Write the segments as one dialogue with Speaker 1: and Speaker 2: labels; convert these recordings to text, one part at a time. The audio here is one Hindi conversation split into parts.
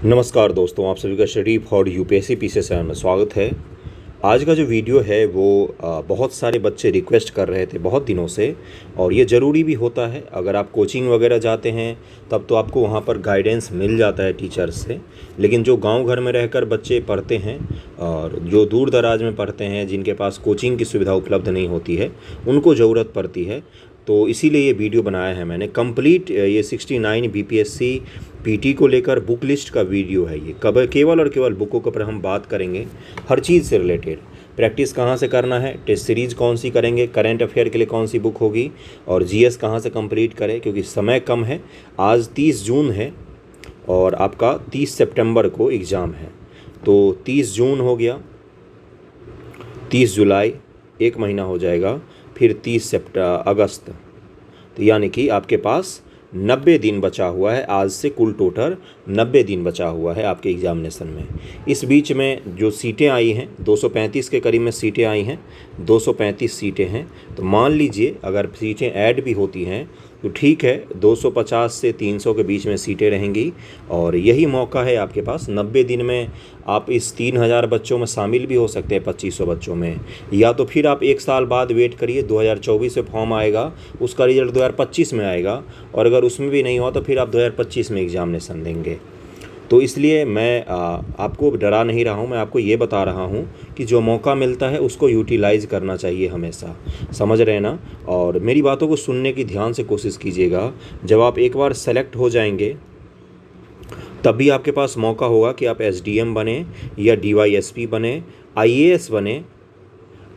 Speaker 1: नमस्कार दोस्तों, आप सभी का study for UPSC PC channel में स्वागत है। आज का जो वीडियो है वो बहुत सारे बच्चे रिक्वेस्ट कर रहे थे बहुत दिनों से, और ये ज़रूरी भी होता है। अगर आप कोचिंग वगैरह जाते हैं तब तो आपको वहाँ पर गाइडेंस मिल जाता है टीचर्स से, लेकिन जो गांव घर में रहकर बच्चे पढ़ते हैं और जो दूर दराज में पढ़ते हैं, जिनके पास कोचिंग की सुविधा उपलब्ध नहीं होती है, उनको ज़रूरत पड़ती है। तो इसीलिए ये वीडियो बनाया है मैंने। कंप्लीट ये 69 बीपीएससी पीटी को लेकर बुक लिस्ट का वीडियो है ये। केवल और केवल बुकों के ऊपर हम बात करेंगे, हर चीज़ से रिलेटेड। प्रैक्टिस कहाँ से करना है, टेस्ट सीरीज़ कौन सी करेंगे, करंट अफेयर के लिए कौन सी बुक होगी, और जीएस कहाँ से कंप्लीट करें, क्योंकि समय कम है। आज 30 जून है और आपका 30 सितंबर को एग्ज़ाम है। तो 30 जून हो गया, 30 जुलाई, एक महीना हो जाएगा, फिर 30 अगस्त। तो यानी कि आपके पास 90 दिन बचा हुआ है। आज से कुल टोटल 90 दिन बचा हुआ है आपके एग्जामिनेशन में। इस बीच में जो सीटें आई हैं, 235 के करीब में सीटें आई हैं, 235 सीटें हैं। तो मान लीजिए अगर सीटें ऐड भी होती हैं तो ठीक है, 250 से 300 के बीच में सीटें रहेंगी। और यही मौका है आपके पास। 90 दिन में आप इस 3000 बच्चों में शामिल भी हो सकते हैं, 2500 बच्चों में। या तो फिर आप एक साल बाद वेट करिए, 2024 में फॉर्म आएगा, उसका रिजल्ट 2025 में आएगा, और अगर उसमें भी नहीं हुआ तो फिर आप 2025 में एग्जामिनेशन देंगे। तो इसलिए मैं आपको डरा नहीं रहा हूँ, मैं आपको ये बता रहा हूँ कि जो मौका मिलता है उसको यूटिलाइज़ करना चाहिए हमेशा। समझ रहे हैं ना? और मेरी बातों को सुनने की ध्यान से कोशिश कीजिएगा। जब आप एक बार सेलेक्ट हो जाएंगे तब भी आपके पास मौका होगा कि आप एसडीएम बने या डीवाईएसपी बने, आईएएस बने,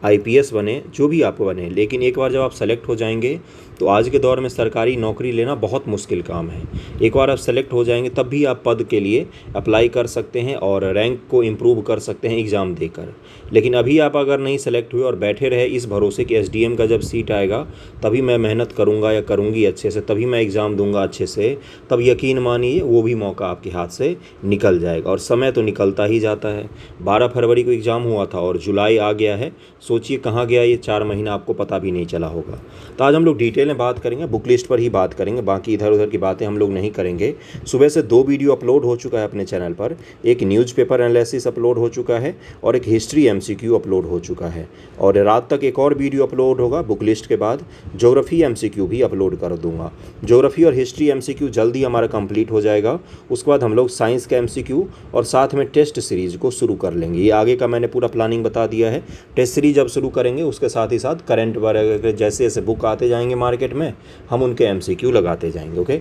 Speaker 1: आईपीएस बने, जो भी आपको बने। लेकिन एक बार जब आप सेलेक्ट हो जाएंगे तो आज के दौर में सरकारी नौकरी लेना बहुत मुश्किल काम है। एक बार आप सेलेक्ट हो जाएंगे तब भी आप पद के लिए अप्लाई कर सकते हैं और रैंक को इम्प्रूव कर सकते हैं एग्ज़ाम देकर। लेकिन अभी आप अगर नहीं सेलेक्ट हुए और बैठे रहे इस भरोसे कि एसडीएम का जब सीट आएगा तभी मैं मेहनत करूँगा या करूँगी अच्छे से, तभी मैं एग्ज़ाम दूंगा अच्छे से, तब यकीन मानिए वो भी मौका आपके हाथ से निकल जाएगा। और समय तो निकलता ही जाता है। 12 फरवरी को एग्ज़ाम हुआ था और जुलाई आ गया है। सोचिए कहाँ गया ये 4 महीना, आपको पता भी नहीं चला होगा। तो आज हम लोग डिटेल में बात करेंगे, बुक लिस्ट पर ही बात करेंगे, बाकी इधर उधर की बातें हम लोग नहीं करेंगे। सुबह से 2 वीडियो अपलोड हो चुका है अपने चैनल पर। एक न्यूज़पेपर एनालिसिस अपलोड हो चुका है और एक हिस्ट्री एमसीक्यू अपलोड हो चुका है, और रात तक एक और वीडियो अपलोड होगा बुक लिस्ट के बाद। ज्योग्राफी एमसीक्यू भी अपलोड कर दूंगा। ज्योग्राफी और हिस्ट्री एमसीक्यू जल्दी हमारा कंप्लीट हो जाएगा। उसके बाद हम लोग साइंस का एमसीक्यू और साथ में टेस्ट सीरीज को शुरू कर लेंगे। ये आगे का मैंने पूरा प्लानिंग बता दिया है। टेस्ट सीरीज जब शुरू करेंगे उसके साथ ही साथ करंट वगैरह जैसे जैसे बुक आते जाएंगे मार्केट में, हम उनके एमसीक्यू लगाते जाएंगे। ओके,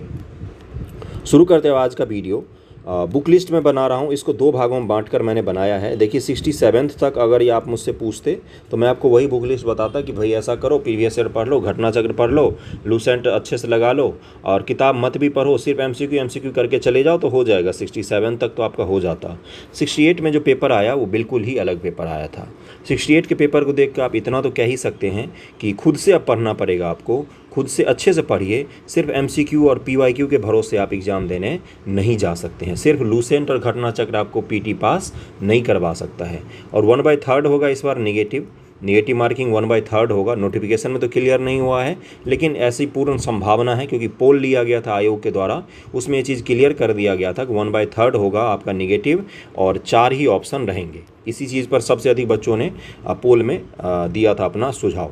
Speaker 1: शुरू करते हैं आज का वीडियो। बुक लिस्ट में बना रहा हूँ, इसको 2 भागों में बांटकर मैंने बनाया है। देखिए 67 तक अगर ये आप मुझसे पूछते तो मैं आपको वही बुक लिस्ट बताता कि भाई ऐसा करो, प्रीवियस ईयर पढ़ लो, घटना चक्र पढ़ लो, लूसेंट अच्छे से लगा लो, और किताब मत भी पढ़ो, सिर्फ एमसीक्यू करके चले जाओ तो हो जाएगा। 67 तक तो आपका हो जाता। 68 में जो पेपर आया वो बिल्कुल ही अलग पेपर आया था। 68 के पेपर को देख कर आप इतना तो कह ही सकते हैं कि खुद से अब पढ़ना पड़ेगा आपको। खुद से अच्छे से पढ़िए। सिर्फ एमसीक्यू और पीवाईक्यू के भरोसे आप एग्ज़ाम देने नहीं जा सकते हैं। सिर्फ लूसेंट और घटना चक्र आपको पीटी पास नहीं करवा सकता है। और 1/3 होगा इस बार नेगेटिव मार्किंग 1/3 होगा। नोटिफिकेशन में तो क्लियर नहीं हुआ है, लेकिन ऐसी पूर्ण संभावना है, क्योंकि पोल लिया गया था आयोग के द्वारा, उसमें ये चीज़ क्लियर कर दिया गया था कि 1/3 होगा आपका नेगेटिव, और 4 ही ऑप्शन रहेंगे। इसी चीज़ पर सबसे अधिक बच्चों ने पोल में दिया था अपना सुझाव।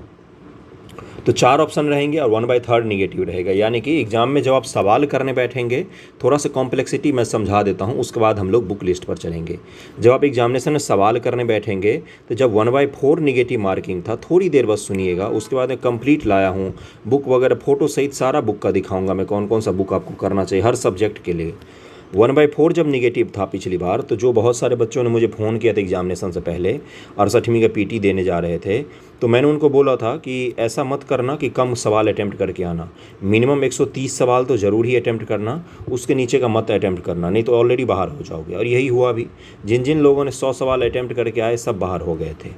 Speaker 1: तो 4 ऑप्शन रहेंगे और 1/3 निगेटिव रहेगा। यानी कि एग्जाम में जब आप सवाल करने बैठेंगे, थोड़ा सा कॉम्प्लेक्सिटी मैं समझा देता हूं, उसके बाद हम लोग बुक लिस्ट पर चलेंगे। जब आप एग्जामिनेशन में सवाल करने बैठेंगे तो जब 1/4 निगेटिव मार्किंग था, थोड़ी देर बस सुनिएगा, उसके बाद मैं कंप्लीट लाया हूँ बुक वगैरह, फोटो सहित सारा बुक का दिखाऊंगा मैं कौन कौन सा बुक आपको करना चाहिए हर सब्जेक्ट के लिए। 1/4 जब निगेटिव था पिछली बार, तो जो बहुत सारे बच्चों ने मुझे फ़ोन किया था एग्जामिनेशन से पहले, 68वीं का पीटी देने जा रहे थे, तो मैंने उनको बोला था कि ऐसा मत करना कि कम सवाल अटैम्प्ट करके आना। मिनिमम 130 सवाल तो ज़रूर ही अटैम्प्ट करना, उसके नीचे का मत अटैम्प्ट करना, नहीं तो ऑलरेडी बाहर हो जाओगे। और यही हुआ भी। जिन जिन लोगों ने 100 सवाल अटैम्प्ट करके आए सब बाहर हो गए थे,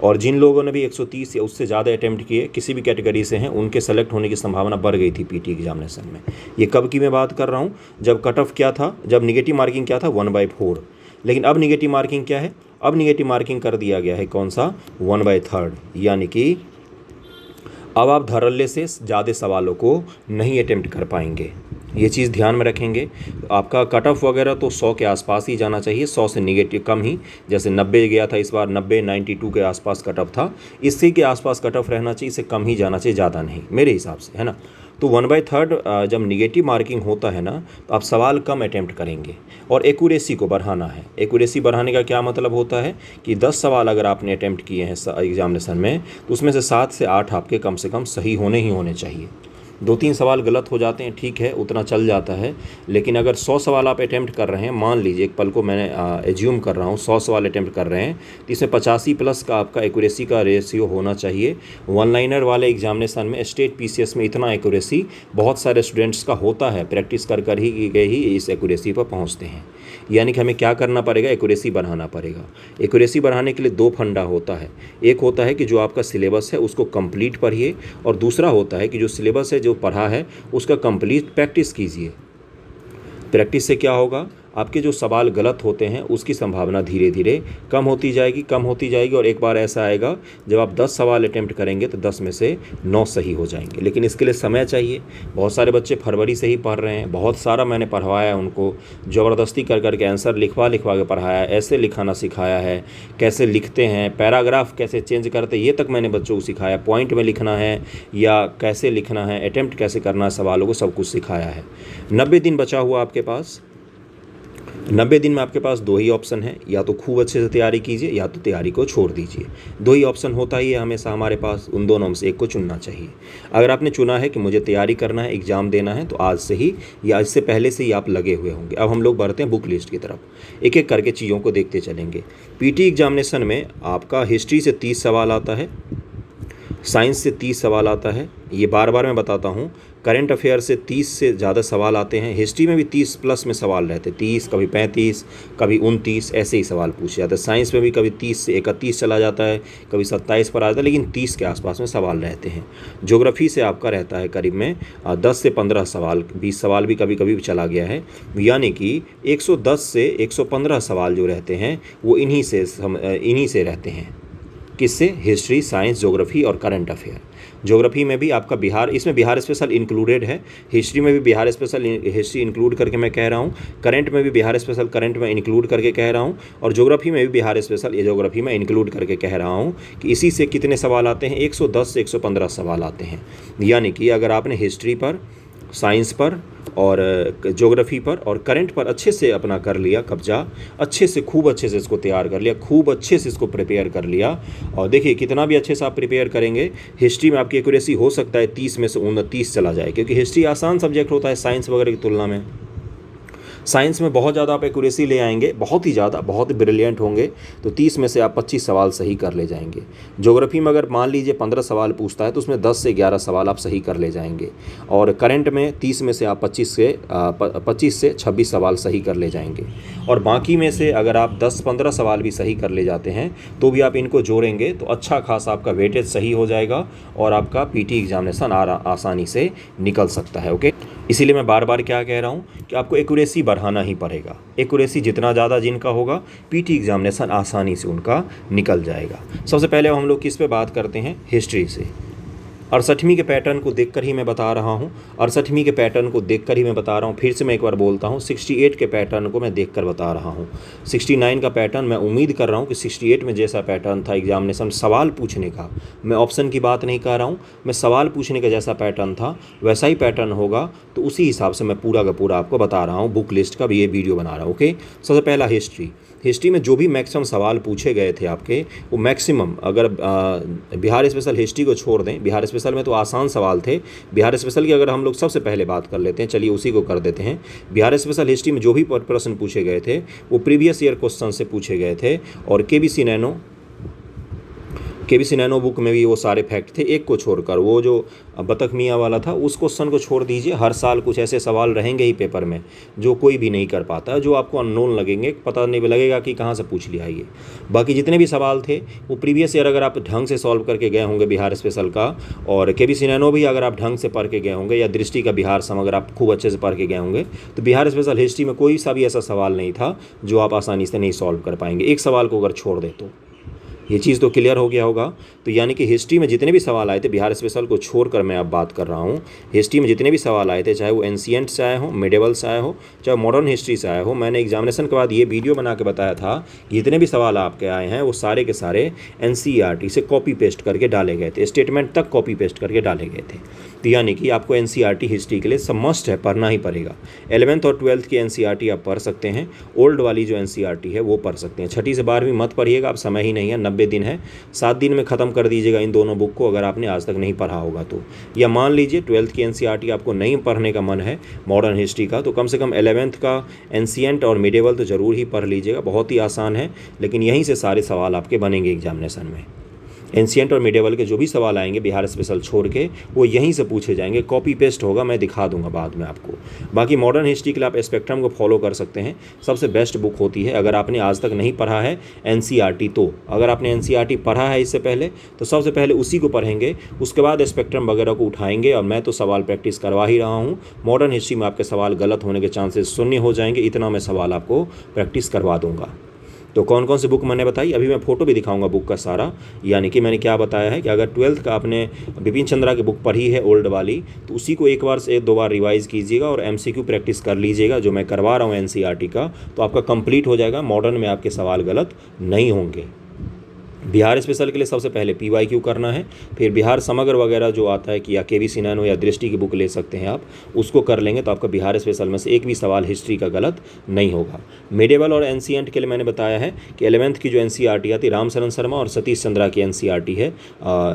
Speaker 1: और जिन लोगों ने भी 130 या उससे ज़्यादा अटैम्प्ट किए, किसी भी कैटेगरी से हैं, उनके सेलेक्ट होने की संभावना बढ़ गई थी पीटी एग्जामिनेशन में। ये कब की मैं बात कर रहा हूँ, जब कट ऑफ क्या था, जब निगेटिव मार्किंग क्या था, 1/4। लेकिन अब निगेटिव मार्किंग क्या है, अब निगेटिव मार्किंग कर दिया गया है कौन सा, 1/3। यानी कि अब आप धड़ल्ले से ज़्यादा सवालों को नहीं अटेम्प्ट कर पाएंगे, ये चीज़ ध्यान में रखेंगे। आपका कट ऑफ वगैरह तो 100 के आसपास ही जाना चाहिए, 100 से नेगेटिव कम ही, जैसे 90 गया था इस बार, 90 92 के आसपास कट ऑफ था, इसी के आसपास कट ऑफ रहना चाहिए, इससे कम ही जाना चाहिए, ज़्यादा नहीं मेरे हिसाब से, है ना। तो 1/3 जब निगेटिव मार्किंग होता है ना, तो आप सवाल कम अटैम्प्ट करेंगे और एक्यूरेसी को बढ़ाना है। एक्यूरेसी बढ़ाने का क्या मतलब होता है कि 10 सवाल अगर आपने अटैम्प्ट किए हैं एग्जामिनेशन में, तो उसमें से 7 से 8 आपके कम से कम सही होने ही होने चाहिए। 2-3 सवाल गलत हो जाते हैं, ठीक है, उतना चल जाता है, लेकिन अगर 100 सवाल आप अटैम्प्ट कर रहे हैं, मान लीजिए एक पल को मैं एज्यूम कर रहा हूँ 100 सवाल अटैम्प्ट कर रहे हैं, तो इसमें 85 प्लस का आपका एक्यूरेसी का रेशियो होना चाहिए। वन लाइनर वाले एग्जामिनेशन में स्टेट पीसीएस में इतना एक्यूरेसी बहुत सारे स्टूडेंट्स का होता है, प्रैक्टिस कर ही गए ही इस एक्यूरेसी पर पहुँचते हैं। यानी कि हमें क्या करना पड़ेगा, एक्यूरेसी बढ़ाना पड़ेगा। एक्यूरेसी बढ़ाने के लिए 2 फंडा होता है, एक होता है कि जो आपका सिलेबस है उसको कंप्लीट पढ़िए, और दूसरा होता है कि जो सिलेबस है जो पढ़ा है उसका कंप्लीट प्रैक्टिस कीजिए। प्रैक्टिस से क्या होगा, आपके जो सवाल गलत होते हैं उसकी संभावना धीरे धीरे कम होती जाएगी, और एक बार ऐसा आएगा जब आप 10 सवाल अटैम्प्ट करेंगे तो 10 में से 9 सही हो जाएंगे। लेकिन इसके लिए समय चाहिए। बहुत सारे बच्चे फरवरी से ही पढ़ रहे हैं, बहुत सारा मैंने पढ़वाया उनको, ज़बरदस्ती कर करके आंसर लिखवा के पढ़ाया, ऐसे लिखाना सिखाया है, कैसे लिखते हैं, पैराग्राफ कैसे चेंज करते हैं, ये तक मैंने बच्चों को सिखाया, पॉइंट में लिखना है या कैसे लिखना है, अटैम्प्ट कैसे करना है सवालों को, सब कुछ सिखाया है। 90 दिन बचा हुआ आपके पास, 90 दिन में आपके पास 2 ही ऑप्शन है, या तो खूब अच्छे से तैयारी कीजिए या तो तैयारी को छोड़ दीजिए। 2 ही ऑप्शन होता ही है हमेशा हमारे पास, उन दोनों में से एक को चुनना चाहिए। अगर आपने चुना है कि मुझे तैयारी करना है, एग्ज़ाम देना है, तो आज से ही या इससे पहले से ही आप लगे हुए होंगे। अब हम लोग बढ़ते हैं बुक लिस्ट की तरफ, एक एक करके चीज़ों को देखते चलेंगे। पीटी एग्जामिनेशन में आपका हिस्ट्री से 30 सवाल आता है, साइंस से 30 सवाल आता है, ये बार बार मैं बताता हूँ। करंट अफेयर से 30 से ज़्यादा सवाल आते हैं, हिस्ट्री में भी 30 प्लस में सवाल रहते, 30 कभी 35 कभी 29 ऐसे ही सवाल पूछे जाते हैं। साइंस में भी कभी 30 से 31 चला जाता है, कभी 27 पर आ जाता है, लेकिन 30 के आसपास में सवाल रहते हैं। ज्योग्राफी से आपका रहता है करीब में 10 से 15 सवाल, 20 सवाल भी कभी कभी चला गया है, यानी कि 110 से 115 सवाल जो रहते हैं वो इन्हीं से रहते हैं। किससे? हिस्ट्री, साइंस, ज्योग्राफी और करंट अफेयर। ज्योग्राफी में भी आपका बिहार, इसमें बिहार स्पेशल इंक्लूडेड है, हिस्ट्री में भी बिहार स्पेशल हिस्ट्री इंक्लूड करके मैं कह रहा हूँ, करंट में भी बिहार स्पेशल करंट में इंक्लूड करके कह रहा हूँ, और ज्योग्राफी में भी बिहार स्पेशल ज्योग्राफी में इंक्लूड करके कह रहा हूँ कि इसी से कितने सवाल आते हैं, 110 से 115 सवाल आते हैं। यानी कि अगर आपने हिस्ट्री पर, साइंस पर और ज्योग्राफी पर और करंट पर अच्छे से अपना कर लिया कब्जा, अच्छे से खूब अच्छे से इसको तैयार कर लिया, खूब अच्छे से इसको प्रिपेयर कर लिया, और देखिए कितना भी अच्छे से आप प्रिपेयर करेंगे, हिस्ट्री में आपकी एक्यूरेसी हो सकता है 30 में से 29 चला जाए, क्योंकि हिस्ट्री आसान सब्जेक्ट होता है साइंस वगैरह की तुलना में। साइंस में बहुत ज़्यादा आप एक्यूरेसी ले आएंगे, बहुत ही ज़्यादा, बहुत ही ब्रिलियंट होंगे, तो 30 में से आप 25 सवाल सही कर ले जाएंगे। ज्योग्राफी में अगर मान लीजिए 15 सवाल पूछता है तो उसमें 10 से 11 सवाल आप सही कर ले जाएंगे, और करंट में 30 में से आप 25 से 26 सवाल सही कर ले जाएंगे, और बाकी में से अगर आप 10-15 सवाल भी सही कर ले जाते हैं तो भी आप इनको जोड़ेंगे तो अच्छा खासा आपका वेटेज सही हो जाएगा और आपका पीटी एग्जामिनेशन आसानी से निकल सकता है। ओके, इसीलिए मैं बार बार क्या कह रहा हूँ कि आपको एक्यूरेसी बढ़ाना ही पड़ेगा। एक्यूरेसी जितना ज़्यादा जिनका होगा, पीटी एग्जामिनेशन आसानी से उनका निकल जाएगा। सबसे पहले हम लोग किस पे बात करते हैं? हिस्ट्री से। 68वीं के पैटर्न को देखकर ही मैं बता रहा हूँ, 68वीं के पैटर्न को देखकर ही मैं बता रहा हूँ। फिर से मैं एक बार बोलता हूँ, 68 के पैटर्न को मैं देखकर बता रहा हूँ। 69 का पैटर्न मैं उम्मीद कर रहा हूँ कि 68 में जैसा पैटर्न था एग्जामिनेशन सवाल पूछने का, मैं ऑप्शन की बात नहीं कर रहा हूँ, मैं सवाल पूछने का जैसा पैटर्न था वैसा ही पैटर्न होगा, तो उसी हिसाब से मैं पूरा का पूरा आपको बता रहा हूँ, बुक लिस्ट का भी ये वीडियो बना रहा हूँ। ओके, सबसे पहला हिस्ट्री में जो भी मैक्सिमम सवाल पूछे गए थे आपके, वो मैक्सिमम, अगर बिहार स्पेशल हिस्ट्री को छोड़ दें, बिहार स्पेशल में तो आसान सवाल थे, बिहार स्पेशल की अगर हम लोग सबसे पहले बात कर लेते हैं, चलिए उसी को कर देते हैं। बिहार स्पेशल हिस्ट्री में जो भी प्रश्न पूछे गए थे वो प्रीवियस ईयर क्वेश्चन से पूछे गए थे, और केबीसी नैनो बुक में भी वो सारे फैक्ट थे, एक को छोड़कर, वो जो बतख मियाँ वाला था उस क्वेश्चन को छोड़ दीजिए। हर साल कुछ ऐसे सवाल रहेंगे ही पेपर में जो कोई भी नहीं कर पाता, जो आपको अननोन लगेंगे, पता नहीं लगेगा कि कहाँ से पूछ लिया ये। बाकी जितने भी सवाल थे वो प्रीवियस ईयर अगर आप ढंग से सॉल्व करके गए होंगे बिहार स्पेशल का, और केबीसी नैनो भी अगर आप ढंग से पढ़ के गए होंगे, या दृष्टि का बिहार सम अगर आप खूब अच्छे से पढ़ के गए होंगे, तो बिहार स्पेशल हिस्ट्री में कोई सा भी ऐसा सवाल नहीं था जो आप आसानी से नहीं सॉल्व कर पाएंगे, एक सवाल को अगर छोड़ दे तो। ये चीज़ तो क्लियर हो गया होगा। तो यानी कि हिस्ट्री में जितने भी सवाल आए थे, बिहार स्पेशल को छोड़कर मैं अब बात कर रहा हूँ, हिस्ट्री में जितने भी सवाल आए थे, चाहे वो एंशिएंट से आए हो, मिडेवल से आए हो, चाहे मॉडर्न हिस्ट्री से आए हो, मैंने एग्जामिनेशन के बाद ये वीडियो बना के बताया था कि जितने भी सवाल आपके आए हैं वो सारे के सारे NCERT से कॉपी पेस्ट करके डाले गए थे, स्टेटमेंट तक कॉपी पेस्ट करके डाले गए थे। तो यानी कि आपको NCERT हिस्ट्री के लिए सब मस्ट है, पढ़ना ही पड़ेगा। 11th और 12th की NCERT आप पढ़ सकते हैं, ओल्ड वाली जो NCERT है वो पढ़ सकते हैं। 6ठी से 12वीं मत पढ़िएगा, अब समय ही नहीं है, 90 दिन है, 7 दिन में ख़त्म कर दीजिएगा इन दोनों बुक को, अगर आपने आज तक नहीं पढ़ा होगा तो। या मान लीजिए 12th की NCERT आपको नहीं पढ़ने का मन है मॉडर्न हिस्ट्री का, तो कम से कम 11th का एंशिएंट और मिडेवल तो ज़रूर ही पढ़ लीजिएगा, बहुत ही आसान है, लेकिन यहीं से सारे सवाल आपके बनेंगे एग्जामिनेशन में। एंशिएंट और मिडेवल के जो भी सवाल आएंगे बिहार स्पेशल छोड़ के, वो यहीं से पूछे जाएंगे, कॉपी पेस्ट होगा, मैं दिखा दूंगा बाद में आपको। बाकी मॉडर्न हिस्ट्री के लिए आप स्पेक्ट्रम को फॉलो कर सकते हैं, सबसे बेस्ट बुक होती है। अगर आपने आज तक नहीं पढ़ा है NCERT, तो अगर आपने NCERT पढ़ा है इससे पहले तो सबसे पहले उसी को पढ़ेंगे, उसके बाद स्पेक्ट्रम वगैरह को उठाएंगे। और मैं तो सवाल प्रैक्टिस करवा ही रहा हूँ, मॉडर्न हिस्ट्री में आपके सवाल गलत होने के चांसेस शून्य हो जाएंगे, इतना मैं सवाल आपको प्रैक्टिस करवा दूंगा। तो कौन कौन सी बुक मैंने बताई, अभी मैं फ़ोटो भी दिखाऊंगा बुक का सारा। यानी कि मैंने क्या बताया है कि अगर 12th का आपने बिपिन चंद्रा की बुक पढ़ी है ओल्ड वाली, तो उसी को एक बार से 2 बार रिवाइज़ कीजिएगा और MCQ प्रैक्टिस कर लीजिएगा, जो मैं करवा रहा हूँ NCERT का, तो आपका कंप्लीट हो जाएगा। मॉडर्न में आपके सवाल गलत नहीं होंगे। बिहार स्पेशल के लिए सबसे पहले PYQ करना है, फिर बिहार समग्र वगैरह जो आता है कि या KVC नैनो या दृष्टि की बुक ले सकते हैं आप, उसको कर लेंगे तो आपका बिहार स्पेशल में से एक भी सवाल हिस्ट्री का गलत नहीं होगा। मिडेवल और एंशिएंट के लिए मैंने बताया है कि 11th की जो NCERT आती है, रामशरण शर्मा और सतीश चंद्रा की NCERT है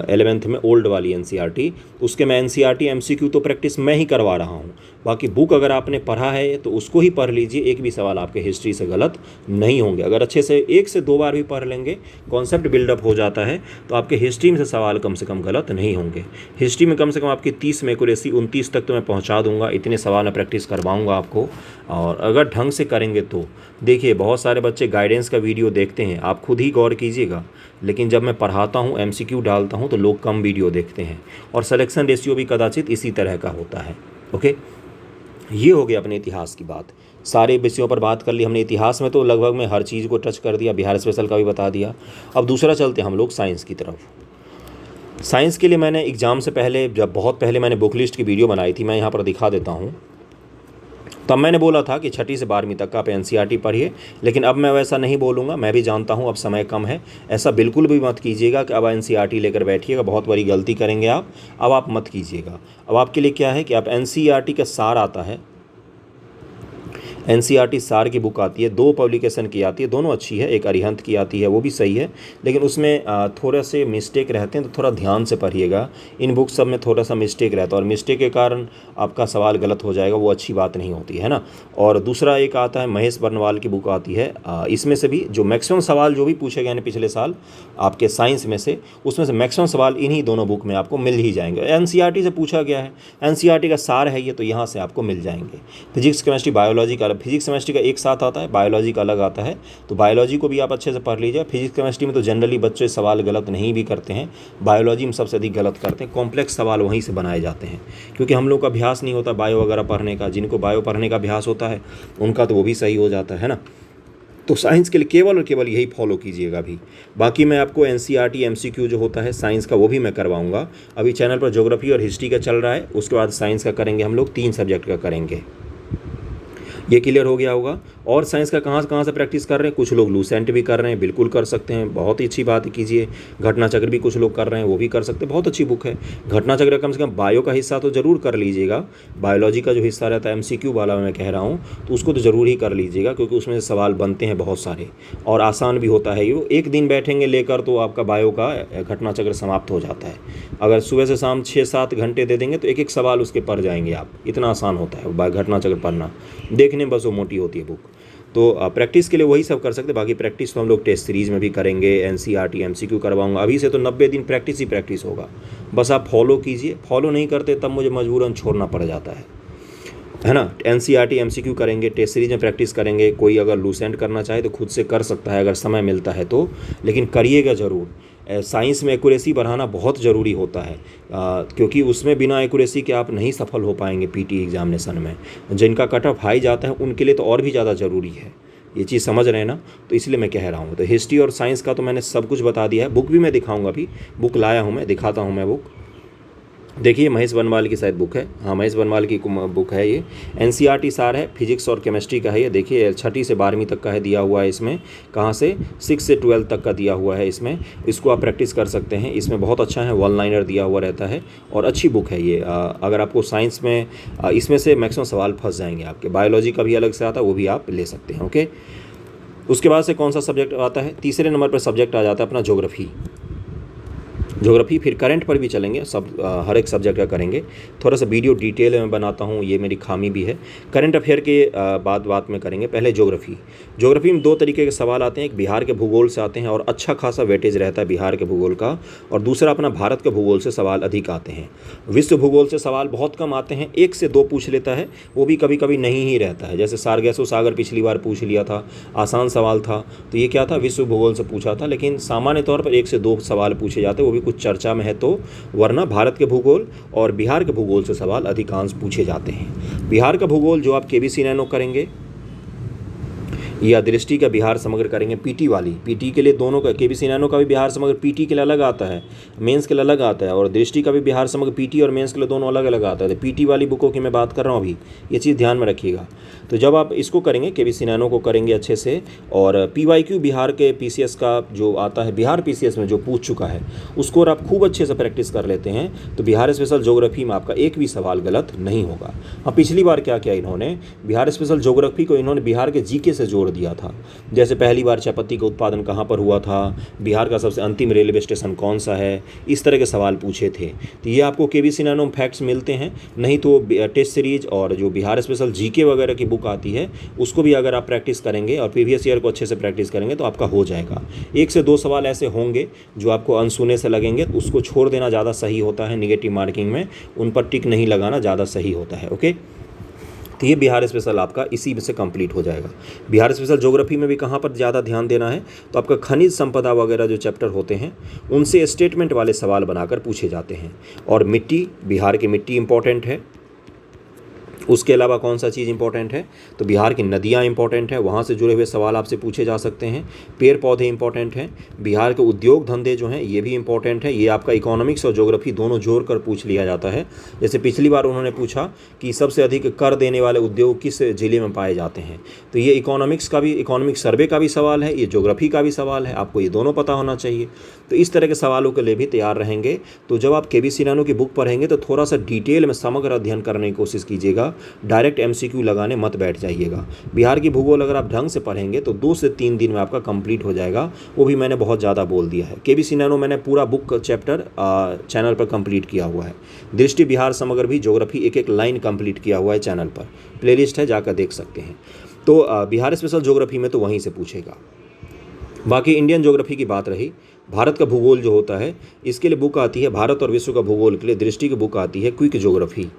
Speaker 1: 11th में ओल्ड वाली NCERT, उसके मैं NCERT MCQ तो प्रैक्टिस मैं ही करवा रहा हूँ। बाकी बुक अगर आपने पढ़ा है तो उसको ही पढ़ लीजिए, एक भी सवाल आपके हिस्ट्री से गलत नहीं होंगे। अगर अच्छे से 1 से 2 बार भी पढ़ लेंगे, कॉन्सेप्ट बिल्डअप हो जाता है, तो आपके हिस्ट्री में से सवाल कम से कम गलत नहीं होंगे। हिस्ट्री में कम से कम आपकी 30 में एक्यूरेसी 29 तक तो मैं पहुंचा दूंगा, इतने सवाल मैं प्रैक्टिस करवाऊंगा आपको। और अगर ढंग से करेंगे तो देखिए, बहुत सारे बच्चे गाइडेंस का वीडियो देखते हैं, आप खुद ही गौर कीजिएगा, लेकिन जब मैं पढ़ाता हूँ MCQ डालता हूँ तो लोग कम वीडियो देखते हैं, और सिलेक्शन रेशियो भी कदाचित इसी तरह का होता है। ओके, ये हो गया अपने इतिहास की बात। सारे विषयों पर बात कर ली हमने। इतिहास में तो लगभग मैं हर चीज़ को टच कर दिया, बिहार स्पेशल का भी बता दिया। अब दूसरा चलते हैं हम लोग साइंस की तरफ। साइंस के लिए मैंने एग्ज़ाम से पहले, जब बहुत पहले मैंने बुक लिस्ट की वीडियो बनाई थी, मैं यहाँ पर दिखा देता हूँ। तब मैंने बोला था कि 6ठी से 12वीं तक का आप NCERT पढ़िए, लेकिन अब मैं वैसा नहीं बोलूँगा। मैं भी जानता हूँ अब समय कम है, ऐसा बिल्कुल भी मत कीजिएगा कि अब NCERT लेकर बैठिएगा, बहुत बड़ी गलती करेंगे आप। अब आप मत कीजिएगा। अब आपके लिए क्या है कि आप NCERT का सार आता है, NCERT सार की बुक आती है, 2 पब्लिकेशन की आती है, दोनों अच्छी है। एक अरिहंत की आती है, वो भी सही है, लेकिन उसमें थोड़ा से मिस्टेक रहते हैं, तो थोड़ा ध्यान से पढ़िएगा। इन बुक सब में थोड़ा सा मिस्टेक रहता है, और मिस्टेक के कारण आपका सवाल गलत हो जाएगा, वो अच्छी बात नहीं होती है ना। और दूसरा एक आता है महेश बर्नवाल की बुक आती है, इसमें से भी जो मैक्सिमम सवाल जो भी पूछे गए हैं पिछले साल आपके साइंस में से, उसमें से मैक्सिमम सवाल इन्हीं दोनों बुक में आपको मिल ही जाएंगे। NCERT से पूछा गया है, NCERT का सार है ये, तो यहाँ से आपको मिल जाएंगे। फिजिक्स केमिस्ट्री बायोलॉजी का, फिजिक्स केमिस्ट्री का एक साथ आता है, बायोलॉजी का अलग आता है, तो बायोलॉजी को भी आप अच्छे से पढ़ लीजिए। फिजिक्स केमिस्ट्री में तो जनरली बच्चे सवाल गलत नहीं भी करते हैं, बायोलॉजी में सबसे अधिक गलत करते हैं। कॉम्प्लेक्स सवाल वहीं से बनाए जाते हैं, क्योंकि हम लोग का अभ्यास नहीं होता बायो वगैरह पढ़ने का। जिनको बायो पढ़ने का अभ्यास होता है उनका तो वो भी सही हो जाता है ना। तो साइंस के लिए केवल और केवल यही फॉलो कीजिएगा भी। बाकी मैं आपको NCERT MCQ जो होता है साइंस का, वो भी मैं करवाऊंगा। अभी चैनल पर ज्योग्राफी और हिस्ट्री का चल रहा है, उसके बाद साइंस का करेंगे हम लोग, 3 सब्जेक्ट का करेंगे। ये क्लियर हो गया होगा। और साइंस का कहाँ से प्रैक्टिस कर रहे हैं, कुछ लोग लूसेंट भी कर रहे हैं, बिल्कुल कर सकते हैं, बहुत ही अच्छी बात कीजिए। घटना चक्र भी कुछ लोग कर रहे हैं, वो भी कर सकते हैं, बहुत अच्छी बुक है। घटना चक्र कम से कम बायो का हिस्सा तो ज़रूर कर लीजिएगा, बायोलॉजी का जो हिस्सा रहता है MCQ वाला मैं कह रहा हूँ, तो उसको तो ज़रूर ही कर लीजिएगा, क्योंकि उसमें सवाल बनते हैं बहुत सारे, और आसान भी होता है ये। एक दिन बैठेंगे लेकर तो आपका बायो का घटना चक्र समाप्त हो जाता है। अगर सुबह से शाम 6-7 घंटे दे देंगे तो एक एक सवाल उसके पढ़ जाएंगे आप, इतना आसान होता है घटना चक्र पढ़ना। देखने बस वो मोटी होती है बुक। तो प्रैक्टिस के लिए वही सब कर सकते हैं। बाकी प्रैक्टिस तो हम लोग टेस्ट सीरीज़ में भी करेंगे, NCERT MCQ करवाऊंगा। अभी से तो 90 दिन प्रैक्टिस ही प्रैक्टिस होगा, बस आप फॉलो कीजिए। फॉलो नहीं करते तब मुझे मजबूरन छोड़ना पड़ जाता है ना। NCERT MCQ करेंगे, टेस्ट सीरीज में प्रैक्टिस करेंगे। कोई अगर लूसेंट करना चाहे तो खुद से कर सकता है अगर समय मिलता है तो, लेकिन करिएगा ज़रूर। साइंस में एक्यूरेसी बढ़ाना बहुत ज़रूरी होता है, क्योंकि उसमें बिना एक्यूरेसी के आप नहीं सफल हो पाएंगे PT एग्जामिनेशन में। जिनका कट ऑफ हाई जाता है उनके लिए तो और भी ज़्यादा ज़रूरी है, ये चीज़ समझ रहे हैं ना, तो इसलिए मैं कह रहा हूँ। तो हिस्ट्री और साइंस का तो मैंने सब कुछ बता दिया है। बुक भी मैं दिखाऊंगा, अभी बुक लाया हूँ मैं, दिखाता हूँ मैं बुक। देखिए महेश बनवाल की शायद बुक है, हाँ महेश बनवाल की बुक है ये। एनसीईआरटी सार है, फिजिक्स और केमिस्ट्री का है ये। देखिए 6ठी से 12वीं तक का है दिया हुआ है इसमें, कहाँ से 6 से 12 तक का दिया हुआ है इसमें। इसको आप प्रैक्टिस कर सकते हैं, इसमें बहुत अच्छा है, 1 लाइनर दिया हुआ रहता है और अच्छी बुक है ये। अगर आपको साइंस में इसमें से मैक्सिमम सवाल फंस जाएंगे आपके। बायोलॉजी का भी अलग से आता है, वो भी आप ले सकते हैं। ओके, उसके बाद से कौन सा सब्जेक्ट आता है? तीसरे नंबर पर सब्जेक्ट आ जाता है अपना ज्योग्राफी। ज्योग्राफी, फिर करंट पर भी चलेंगे, सब हर एक सब्जेक्ट का करेंगे। थोड़ा सा वीडियो डिटेल में बनाता हूँ, ये मेरी खामी भी है। करंट अफेयर के बात में करेंगे। पहले ज्योग्राफी। ज्योग्राफी में 2 तरीके के सवाल आते हैं, एक बिहार के भूगोल से आते हैं और अच्छा खासा वेटेज रहता है बिहार के भूगोल का, और दूसरा अपना भारत के भूगोल से सवाल अधिक आते हैं। विश्व भूगोल से सवाल बहुत कम आते हैं, 1 से 2 पूछ लेता है, वो भी कभी कभी नहीं ही रहता है। जैसे सारगैसो सागर पिछली बार पूछ लिया था, आसान सवाल था, तो ये क्या था, विश्व भूगोल से पूछा था। लेकिन सामान्य तौर पर 1 से 2 सवाल पूछे जाते हैं, वो भी कुछ चर्चा में है तो, वरना भारत के भूगोल और बिहार के भूगोल से सवाल अधिकांश पूछे जाते हैं। बिहार का भूगोल जो आप केबीसी नैनो करेंगे या दृष्टि का बिहार समग्र करेंगे, पीटी वाली, पीटी के लिए दोनों का, केबीसी नैनो का भी बिहार समग्र पीटी के लिए अलग आता है, मेंस के लिए अलग आता है, और दृष्टि का भी बिहार समग्र पीटी और मेंस के लिए दोनों अलग अलग आता है। तो पीटी वाली बुकों की मैं बात कर रहा हूँ अभी, ये चीज़ ध्यान में रखिएगा। तो जब आप इसको करेंगे, केबीसी नैनो को करेंगे अच्छे से, और पीवाईक्यू बिहार के पीसीएस का जो आता है, बिहार पीसीएस में जो पूछ चुका है उसको और आप खूब अच्छे से प्रैक्टिस कर लेते हैं, तो बिहार स्पेशल ज्योग्राफी में आपका एक भी सवाल गलत नहीं होगा। हाँ, पिछली बार क्या किया इन्होंने, बिहार स्पेशल ज्योग्राफी को इन्होंने बिहार के जीके से जोड़ दिया था। जैसे पहली बार चायपत्ती का उत्पादन कहाँ पर हुआ था, बिहार का सबसे अंतिम रेलवे स्टेशन कौन सा है, इस तरह के सवाल पूछे थे। तो ये आपको केबीसी नैनो में फैक्ट्स मिलते हैं, नहीं तो टेस्ट सीरीज और जो बिहार स्पेशल जीके वगैरह की बुक आती है उसको भी अगर आप प्रैक्टिस करेंगे और प्रीवियस ईयर को अच्छे से प्रैक्टिस करेंगे तो आपका हो जाएगा। 1 से 2 सवाल ऐसे होंगे जो आपको अनसुने से लगेंगे, तो उसको छोड़ देना ज़्यादा सही होता है। निगेटिव मार्किंग में उन पर टिक नहीं लगाना ज़्यादा सही होता है। ओके, तो ये बिहार स्पेशल आपका इसी में से कंप्लीट हो जाएगा। बिहार स्पेशल ज्योग्राफी में भी कहाँ पर ज़्यादा ध्यान देना है, तो आपका खनिज संपदा वगैरह जो चैप्टर होते हैं उनसे स्टेटमेंट वाले सवाल बनाकर पूछे जाते हैं। और मिट्टी, बिहार की मिट्टी इंपॉर्टेंट है। उसके अलावा कौन सा चीज़ इंपॉर्टेंट है, तो बिहार की नदियाँ इंपॉर्टेंट है, वहाँ से जुड़े हुए सवाल आपसे पूछे जा सकते हैं। पेड़ पौधे इंपॉर्टेंट हैं। बिहार के उद्योग धंधे जो हैं ये भी इंपॉर्टेंट है। ये आपका इकोनॉमिक्स और ज्योग्राफी दोनों जोड़ कर पूछ लिया जाता है। जैसे पिछली बार उन्होंने पूछा कि सबसे अधिक कर देने वाले उद्योग किस जिले में पाए जाते हैं, तो ये इकोनॉमिक्स का भी, इकोनॉमिक सर्वे का भी सवाल है, ये ज्योग्राफी का भी सवाल है, आपको ये दोनों पता होना चाहिए। तो इस तरह के सवालों के लिए भी तैयार रहेंगे। तो जब आप केबीसी नैनो की बुक पढ़ेंगे तो थोड़ा सा डिटेल में समग्र अध्ययन करने की कोशिश कीजिएगा, डायरेक्ट एमसीक्यू लगाने मत बैठ जाइएगा। बिहार की भूगोल अगर आप ढंग से पढ़ेंगे तो 2 से 3 दिन में आपका कंप्लीट हो जाएगा, वो भी मैंने बहुत ज़्यादा बोल दिया है। केबीसी नैनो मैंने पूरा बुक चैप्टर चैनल पर कंप्लीट किया हुआ है। दृष्टि बिहार समग्र भी ज्योग्राफी एक एक लाइन कंप्लीट किया हुआ है चैनल पर, प्लेलिस्ट है, जाकर देख सकते हैं। तो बिहार स्पेशल ज्योग्राफी में तो वहीं से पूछेगा। बाकी इंडियन ज्योग्राफी की बात रही, भारत का भूगोल जो होता है इसके लिए बुक आती है, भारत और विश्व का भूगोल के लिए दृष्टि की बुक आती है क्विक ज्योग्राफी।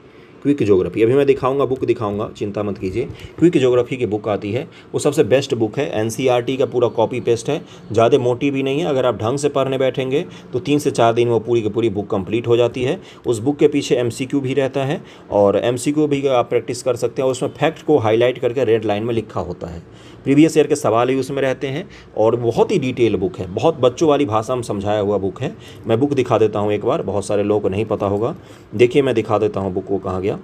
Speaker 1: क्विक ज्योग्राफी अभी मैं दिखाऊंगा, बुक दिखाऊंगा, चिंता मत कीजिए। क्विक ज्योग्राफी की बुक आती है, वो सबसे बेस्ट बुक है। एनसीईआरटी का पूरा कॉपी पेस्ट है, ज़्यादा मोटी भी नहीं है। अगर आप ढंग से पढ़ने बैठेंगे तो 3 से 4 दिन में वो पूरी की पूरी बुक कंप्लीट हो जाती है। उस बुक के पीछे एमसीक्यू भी रहता है और एमसीक्यू भी आप प्रैक्टिस कर सकते हैं। उसमें फैक्ट को हाईलाइट करके रेड लाइन में लिखा होता है, प्रीवियस ईयर के सवाल ही उसमें रहते हैं और बहुत ही डिटेल बुक है, बहुत बच्चों वाली भाषा में समझाया हुआ बुक है। मैं बुक दिखा देता हूँ एक बार, बहुत सारे लोगों को नहीं पता होगा। देखिए मैं दिखा देता हूँ बुक को, कहाँ गया,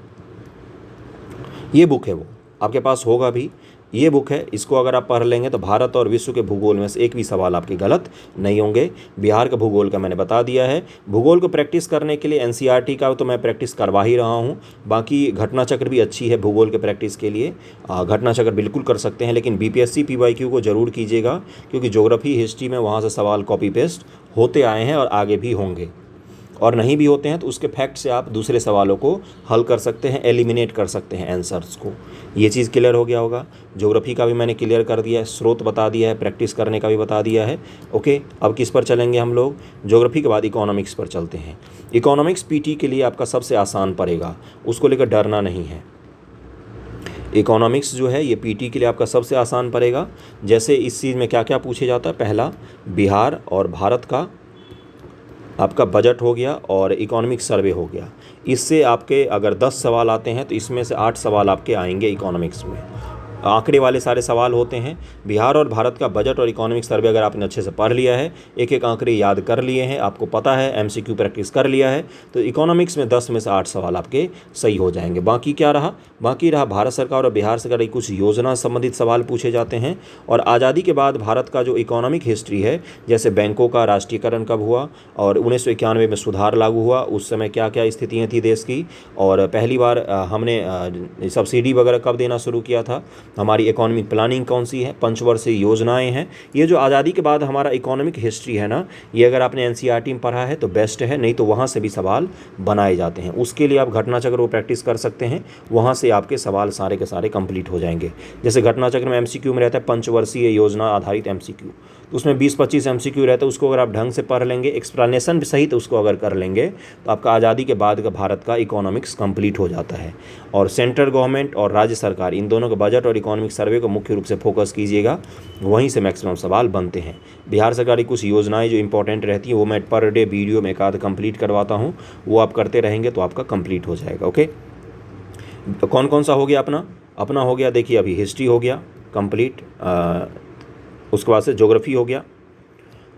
Speaker 1: ये बुक है, वो आपके पास होगा भी, ये बुक है। इसको अगर आप पढ़ लेंगे तो भारत और विश्व के भूगोल में से एक भी सवाल आपके गलत नहीं होंगे। बिहार का भूगोल का मैंने बता दिया है। भूगोल को प्रैक्टिस करने के लिए एनसीईआरटी का तो मैं प्रैक्टिस करवा ही रहा हूँ। बाकी घटना चक्र भी अच्छी है भूगोल के प्रैक्टिस के लिए, घटना चक्र बिल्कुल कर सकते हैं, लेकिन बीपीएससी पीवाईक्यू को ज़रूर कीजिएगा, क्योंकि ज्योग्राफी हिस्ट्री में वहाँ से सवाल कॉपी पेस्ट होते आए हैं और आगे भी होंगे, और नहीं भी होते हैं तो उसके फैक्ट से आप दूसरे सवालों को हल कर सकते हैं, एलिमिनेट कर सकते हैं आंसर्स को। ये चीज़ क्लियर हो गया होगा। ज्योग्राफी का भी मैंने क्लियर कर दिया है, स्रोत बता दिया है, प्रैक्टिस करने का भी बता दिया है। ओके, अब किस पर चलेंगे हम लोग, ज्योग्राफी के बाद इकोनॉमिक्स पर चलते हैं। इकोनॉमिक्स पीटी के लिए आपका सबसे आसान पड़ेगा, उसको लेकर डरना नहीं है। इकोनॉमिक्स जो है ये पीटी के लिए आपका सबसे आसान पड़ेगा। जैसे इस चीज़ में क्या क्या पूछे जाता है, पहला बिहार और भारत का आपका बजट हो गया और इकोनॉमिक सर्वे हो गया। इससे आपके अगर 10 सवाल आते हैं तो इसमें से 8 सवाल आपके आएंगे इकोनॉमिक्स में। आंकड़े वाले सारे सवाल होते हैं। बिहार और भारत का बजट और इकोनॉमिक सर्वे अगर आपने अच्छे से पढ़ लिया है, एक एक आंकड़े याद कर लिए हैं, आपको पता है, एमसीक्यू प्रैक्टिस कर लिया है, तो इकोनॉमिक्स में 10 में से 8 सवाल आपके सही हो जाएंगे। बाकी क्या रहा? बाकी रहा भारत सरकार और बिहार सरकार की कुछ योजना संबंधित सवाल पूछे जाते हैं। और आज़ादी के बाद भारत का जो इकोनॉमिक हिस्ट्री है, जैसे बैंकों का राष्ट्रीयकरण कब हुआ और 1991 में सुधार लागू हुआ, उस समय क्या क्या स्थितियाँ थी देश की, और पहली बार हमने सब्सिडी वगैरह कब देना शुरू किया था, हमारी इकोनॉमिक प्लानिंग कौन सी है, पंचवर्षीय योजनाएं हैं। ये जो आज़ादी के बाद हमारा इकोनॉमिक हिस्ट्री है ना, ये अगर आपने एनसीईआरटी में पढ़ा है तो बेस्ट है, नहीं तो वहाँ से भी सवाल बनाए जाते हैं। उसके लिए आप घटना चक्र को प्रैक्टिस कर सकते हैं, वहाँ से आपके सवाल सारे के सारे कंप्लीट हो जाएंगे। जैसे घटना चक्र में एमसीक्यू में रहता है पंचवर्षीय योजना आधारित एमसीक्यू, तो उसमें 20-25 एमसीक्यू रहता है, उसको अगर आप ढंग से पढ़ लेंगे, एक्सप्लेनेशन भी सही तो उसको अगर कर लेंगे, तो आपका आज़ादी के बाद का भारत का इकोनॉमिक्स कंप्लीट हो जाता है। और सेंट्रल गवर्नमेंट और राज्य सरकार इन दोनों का बजट और इकोनॉमिक सर्वे को मुख्य रूप से फोकस कीजिएगा, वहीं से मैक्सिमम सवाल बनते हैं। बिहार सरकार की कुछ योजनाएं जो इंपॉर्टेंट रहती हैं वो मैं पर डे वीडियो में एक आध कंप्लीट करवाता हूँ, वो आप करते रहेंगे तो आपका कंप्लीट हो जाएगा। ओके, कौन कौन सा हो गया अपना हो गया, देखिए अभी हिस्ट्री हो गया कंप्लीट, उसके बाद से ज्योग्राफी हो गया,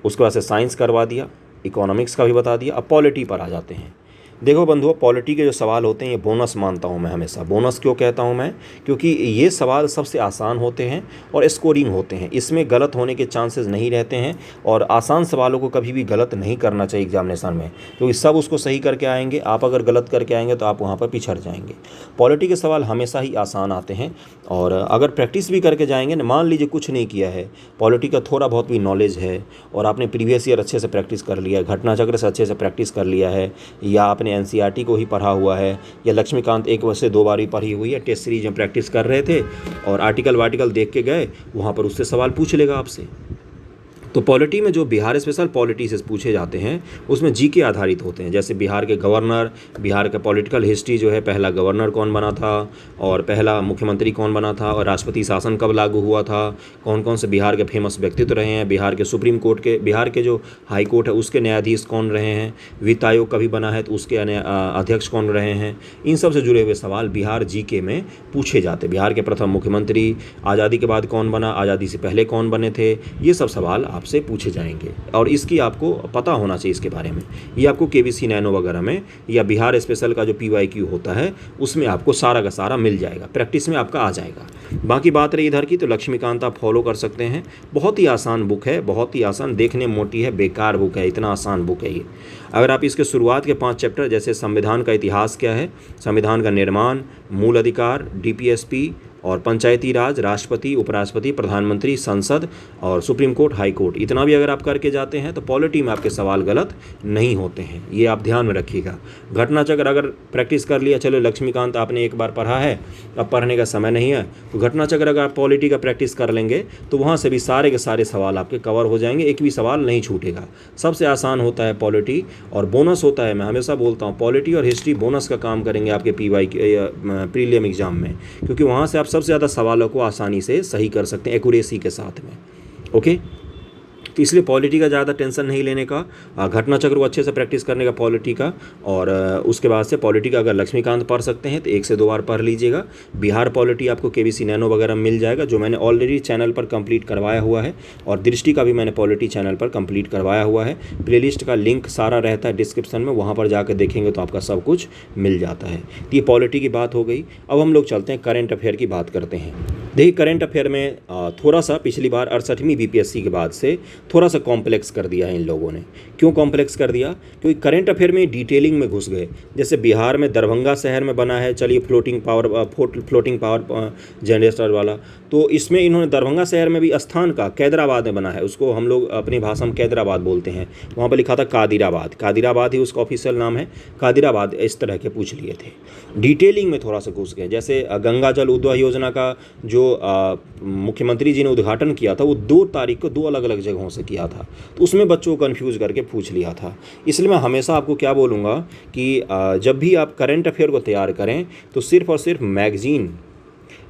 Speaker 1: उसके बाद से साइंस करवा दिया, इकोनॉमिक्स का भी बता दिया। अब पॉलिटी पर आ जाते हैं। देखो बंधुओं, पॉलिटी के जो सवाल होते हैं ये बोनस मानता हूँ मैं हमेशा। बोनस क्यों कहता हूँ मैं? क्योंकि ये सवाल सबसे आसान होते हैं और स्कोरिंग होते हैं, इसमें गलत होने के चांसेस नहीं रहते हैं। और आसान सवालों को कभी भी गलत नहीं करना चाहिए एग्जामिनेशन में, क्योंकि सब उसको सही करके आएंगे, आप अगर गलत करके आएंगे तो आप वहाँ पर पिछड़ जाएंगे। पॉलिटी के सवाल हमेशा ही आसान आते हैं, और अगर प्रैक्टिस भी करके जाएंगे ना, मान लीजिए कुछ नहीं किया है, पॉलिटी का थोड़ा बहुत भी नॉलेज है और आपने प्रीवियस ईयर अच्छे से प्रैक्टिस कर लिया है, घटना चक्र से अच्छे से प्रैक्टिस कर लिया है, या आपने एनसीईआरटी को ही पढ़ा हुआ है, या लक्ष्मीकांत एक वर्ष से 2 बार ही पढ़ी हुई है, टेस्ट सीरीज में प्रैक्टिस कर रहे थे और आर्टिकल वार्टिकल देख के गए, वहाँ पर उससे सवाल पूछ लेगा आपसे। तो पॉलिटी में जो बिहार स्पेशल पॉलिटी से पूछे जाते हैं उसमें जीके आधारित होते हैं। जैसे बिहार के गवर्नर, बिहार का पॉलिटिकल हिस्ट्री जो है, पहला गवर्नर कौन बना था और पहला मुख्यमंत्री कौन बना था, और राष्ट्रपति शासन कब लागू हुआ था, कौन कौन से बिहार के फेमस व्यक्तित्व रहे हैं, बिहार के सुप्रीम कोर्ट के, बिहार के जो हाई कोर्ट है उसके न्यायाधीश कौन रहे हैं, वित्त आयोग कभी बना है तो उसके अध्यक्ष कौन रहे हैं, इन सब से जुड़े हुए सवाल बिहार जीके में पूछे जाते हैं। बिहार के प्रथम मुख्यमंत्री, आज़ादी के बाद कौन बना, आज़ादी से पहले कौन बने थे, ये सब सवाल आपसे पूछे जाएंगे और इसकी आपको पता होना चाहिए इसके बारे में। ये आपको केबीसी नैनो वगैरह में या बिहार स्पेशल का जो पीवाईक्यू होता है उसमें आपको सारा का सारा मिल जाएगा, प्रैक्टिस में आपका आ जाएगा। बाकी बात रही इधर की, तो लक्ष्मीकांत आप फॉलो कर सकते हैं, बहुत ही आसान बुक है, बहुत ही आसान, देखने में मोटी है, बेकार बुक है, इतना आसान बुक है ये। अगर आप इसके शुरुआत के 5 चैप्टर, जैसे संविधान का इतिहास क्या है, संविधान का निर्माण, मूल अधिकार, डीपीएसपी और पंचायती राज, राष्ट्रपति, उपराष्ट्रपति, प्रधानमंत्री, संसद और सुप्रीम कोर्ट, हाई कोर्ट, इतना भी अगर आप करके जाते हैं तो पॉलिटी में आपके सवाल गलत नहीं होते हैं, ये आप ध्यान में रखिएगा। घटना चक्र अगर प्रैक्टिस कर लिया, चलो लक्ष्मीकांत आपने एक बार पढ़ा है, अब पढ़ने का समय नहीं है, तो घटना चक्र अगर आप पॉलिटी का प्रैक्टिस कर लेंगे तो वहाँ से भी सारे के सारे सवाल आपके कवर हो जाएंगे, एक भी सवाल नहीं छूटेगा। सबसे आसान होता है पॉलिटी, और बोनस होता है, मैं हमेशा बोलता हूँ पॉलिटी और हिस्ट्री बोनस का काम करेंगे आपके प्रीलिम एग्जाम में, क्योंकि वहाँ से आप सबसे ज़्यादा सवालों को आसानी से सही कर सकते हैं एक्यूरेसी के साथ में। ओके, तो इसलिए पॉलिटी का ज़्यादा टेंशन नहीं लेने का, घटना चक्र को अच्छे से प्रैक्टिस करने का पॉलिटी का, और उसके बाद से पॉलिटी का अगर लक्ष्मीकांत पढ़ सकते हैं तो 1 से 2 बार पढ़ लीजिएगा। बिहार पॉलिटी आपको केबीसी नैनो वगैरह मिल जाएगा, जो मैंने ऑलरेडी चैनल पर कंप्लीट करवाया हुआ है, और दृष्टि का भी मैंने पॉलिटी चैनल पर कंप्लीट करवाया हुआ है। प्लेलिस्ट का लिंक सारा रहता है डिस्क्रिप्शन में, वहाँ पर जाकर देखेंगे तो आपका सब कुछ मिल जाता है। तो ये पॉलिटी की बात हो गई। अब हम लोग चलते हैं करंट अफेयर की बात करते हैं। देखिए करंट अफेयर में थोड़ा सा पिछली बार 68वीं बीपीएससी के बाद से थोड़ा सा कॉम्प्लेक्स कर दिया है इन लोगों ने। क्यों कॉम्प्लेक्स कर दिया? क्योंकि करंट अफेयर में डिटेलिंग में घुस गए। जैसे बिहार में दरभंगा शहर में बना है, चलिए फ्लोटिंग पावर जनरेटर वाला, तो इसमें इन्होंने दरभंगा शहर में भी स्थान का कैदराबाद में बना है, उसको हम लोग अपनी भाषा में कैदराबाद बोलते हैं, वहाँ पर लिखा था कादिराबाद, कादिराबाद ही उसका ऑफिशियल नाम है, कादिराबाद, इस तरह के पूछ लिए थे। डिटेलिंग में थोड़ा सा घुस गए। जैसे गंगा जल उद्वह योजना का जो मुख्यमंत्री जी ने उद्घाटन किया था, वो 2 तारीख को 2 अलग अलग जगहों से किया था, तो उसमें बच्चों को कन्फ्यूज़ करके पूछ लिया था। इसलिए मैं हमेशा आपको क्या बोलूँगा कि जब भी आप करंट अफेयर को तैयार करें तो सिर्फ़ और सिर्फ मैगज़ीन